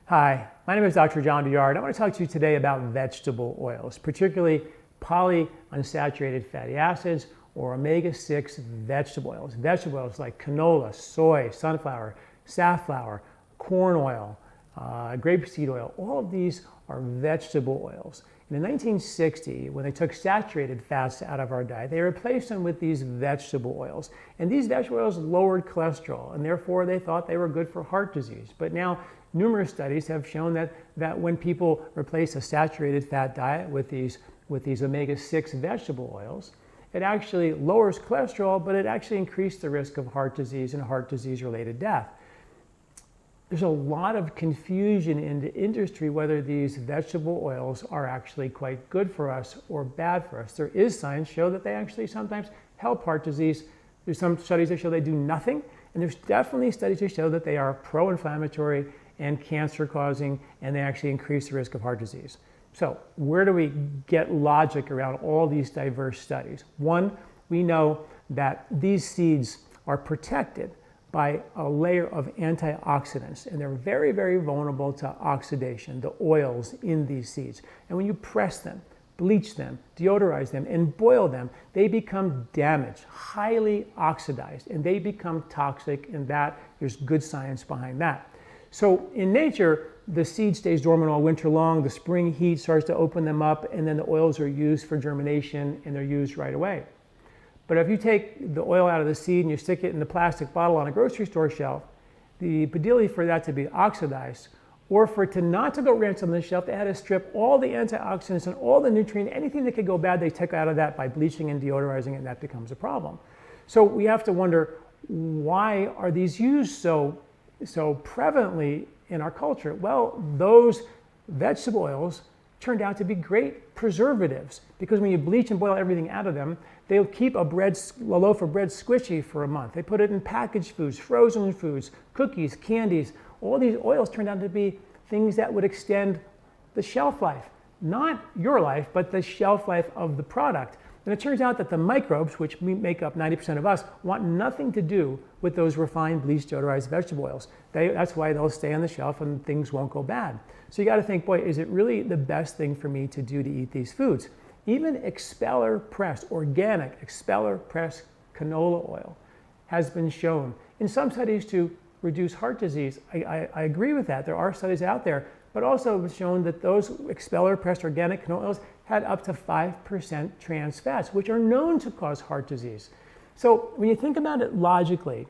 Hi, my name is Dr. John Douillard. I want to talk to you today about vegetable oils, particularly polyunsaturated fatty acids or omega-6 vegetable oils. Vegetable oils like canola, soy, sunflower, safflower, corn oil, grapeseed oil, all of these are vegetable oils. In 1960, when they took saturated fats out of our diet, they replaced them with these vegetable oils. And these vegetable oils lowered cholesterol, and therefore they thought they were good for heart disease. But now numerous studies have shown that when people replace a saturated fat diet with these omega-6 vegetable oils, it actually lowers cholesterol, but it actually increased the risk of heart disease and heart disease-related death. There's a lot of confusion in the industry whether these vegetable oils are actually quite good for us or bad for us. There is science show that they actually sometimes help heart disease. There's some studies that show they do nothing, and there's definitely studies that show that they are pro-inflammatory and cancer-causing, and they actually increase the risk of heart disease. So where do we get logic around all these diverse studies? One, we know that these seeds are protected by a layer of antioxidants, and they're very, very vulnerable to oxidation, the oils in these seeds. And when you press them, bleach them, deodorize them, and boil them, they become damaged, highly oxidized, and they become toxic, and there's good science behind that. So in nature, the seed stays dormant all winter long, the spring heat starts to open them up, and then the oils are used for germination, and they're used right away. But if you take the oil out of the seed and you stick it in the plastic bottle on a grocery store shelf, the ability for that to be oxidized, or for it to not to go rancid on the shelf, they had to strip all the antioxidants and all the nutrients, anything that could go bad, they took out of that by bleaching and deodorizing it, and that becomes a problem. So we have to wonder, why are these used so prevalently in our culture? Well, those vegetable oils turned out to be great preservatives, because when you bleach and boil everything out of them, they'll keep a loaf of bread squishy for a month. They put it in packaged foods, frozen foods, cookies, candies. All these oils turned out to be things that would extend the shelf life. Not your life, but the shelf life of the product. And it turns out that the microbes, which make up 90% of us, want nothing to do with those refined, bleached, deodorized vegetable oils. That's why they'll stay on the shelf and things won't go bad. So you got to think, boy, is it really the best thing for me to do to eat these foods? Even expeller-pressed, organic expeller-pressed canola oil has been shown in some studies to reduce heart disease. I agree with that. There are studies out there, but also it's shown that those expeller-pressed organic canola oils had up to 5% trans fats, which are known to cause heart disease. So when you think about it logically,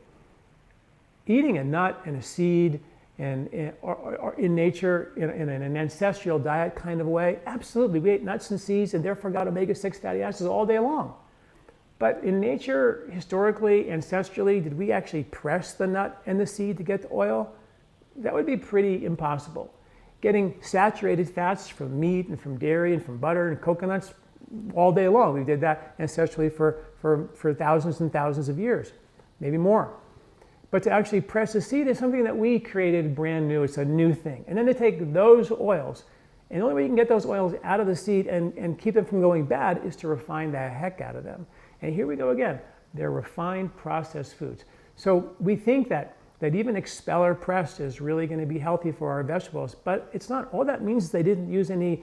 eating a nut and a seed or in nature, in an ancestral diet kind of way, absolutely, we ate nuts and seeds and therefore got omega-6 fatty acids all day long. But in nature, historically, ancestrally, did we actually press the nut and the seed to get the oil? That would be pretty impossible. Getting saturated fats from meat and from dairy and from butter and coconuts all day long. We did that ancestrally for thousands and thousands of years, maybe more. But to actually press a seed is something that we created brand new. It's a new thing. And then to take those oils, and the only way you can get those oils out of the seed and keep them from going bad is to refine the heck out of them. And here we go again. They're refined, processed foods. So we think that even expeller pressed is really going to be healthy for our vegetables, but it's not. All that means is they didn't use any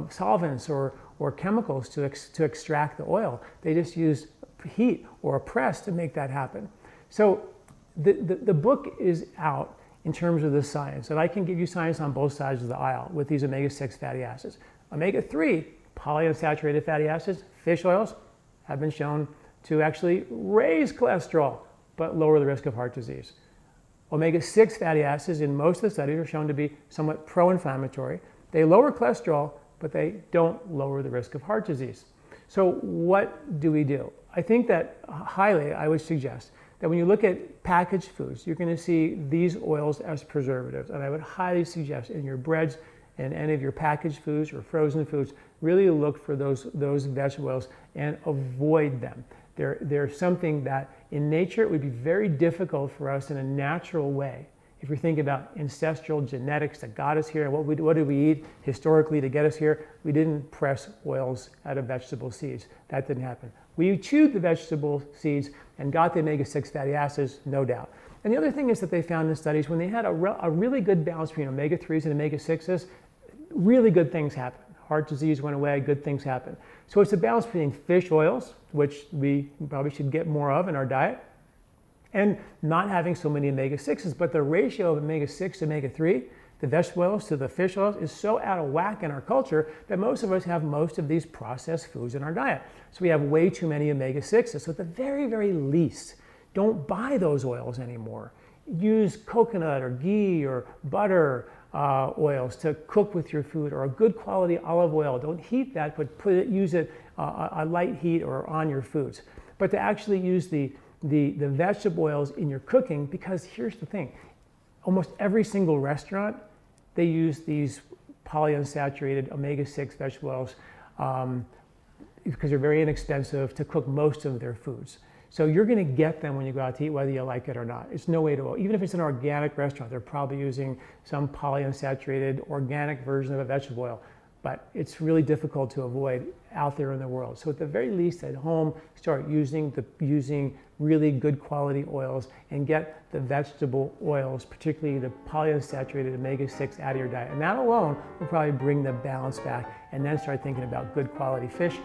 solvents or chemicals to extract the oil. They just used heat or a press to make that happen. So the book is out in terms of the science, and I can give you science on both sides of the aisle with these omega-6 fatty acids. Omega-3 polyunsaturated fatty acids, fish oils, have been shown to actually raise cholesterol but lower the risk of heart disease. Omega-6 fatty acids in most of the studies are shown to be somewhat pro-inflammatory. They lower cholesterol, but they don't lower the risk of heart disease. So what do we do? I think that I would suggest that when you look at packaged foods, you're going to see these oils as preservatives. And I would highly suggest in your breads and any of your packaged foods or frozen foods, really look for those vegetable oils and avoid them. They're something that in nature it would be very difficult for us in a natural way. If we think about ancestral genetics that got us here, what did we eat historically to get us here? We didn't press oils out of vegetable seeds. That didn't happen. We chewed the vegetable seeds and got the omega-6 fatty acids, no doubt. And the other thing is that they found in studies when they had a really good balance between omega-3s and omega-6s, really good things happen. Heart disease went away, good things happen. So it's a balance between fish oils, which we probably should get more of in our diet, and not having so many omega-6s. But the ratio of omega-6 to omega-3, the vegetable oils to the fish oils, is so out of whack in our culture that most of us have most of these processed foods in our diet. So we have way too many omega-6s. So at the very, very least, don't buy those oils anymore. Use coconut or ghee or butter oils to cook with your food, or a good quality olive oil. Don't heat that, but use it a light heat or on your foods. But to actually use the vegetable oils in your cooking, because here's the thing, almost every single restaurant, they use these polyunsaturated omega-6 vegetable oils because they're very inexpensive to cook most of their foods. So you're going to get them when you go out to eat, whether you like it or not. It's no way to, even if it's an organic restaurant, they're probably using some polyunsaturated organic version of a vegetable oil. But it's really difficult to avoid out there in the world. So at the very least at home, start using really good quality oils and get the vegetable oils, particularly the polyunsaturated omega-6 out of your diet. And that alone will probably bring the balance back, and then start thinking about good quality fish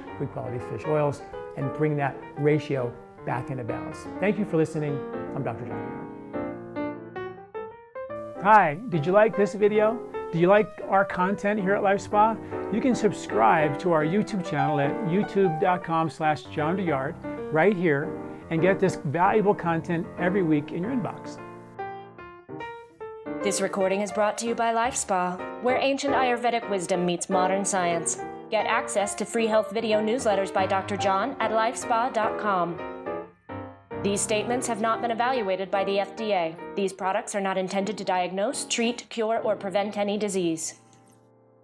oils, and bring that ratio back into balance. Thank you for listening. I'm Dr. John Douillard. Hi, did you like this video? Do you like our content here at LifeSpa? You can subscribe to our YouTube channel at youtube.com/John Douillard right here and get this valuable content every week in your inbox. This recording is brought to you by LifeSpa, where ancient Ayurvedic wisdom meets modern science. Get access to free health video newsletters by Dr. John at lifespa.com. These statements have not been evaluated by the FDA. These products are not intended to diagnose, treat, cure, or prevent any disease.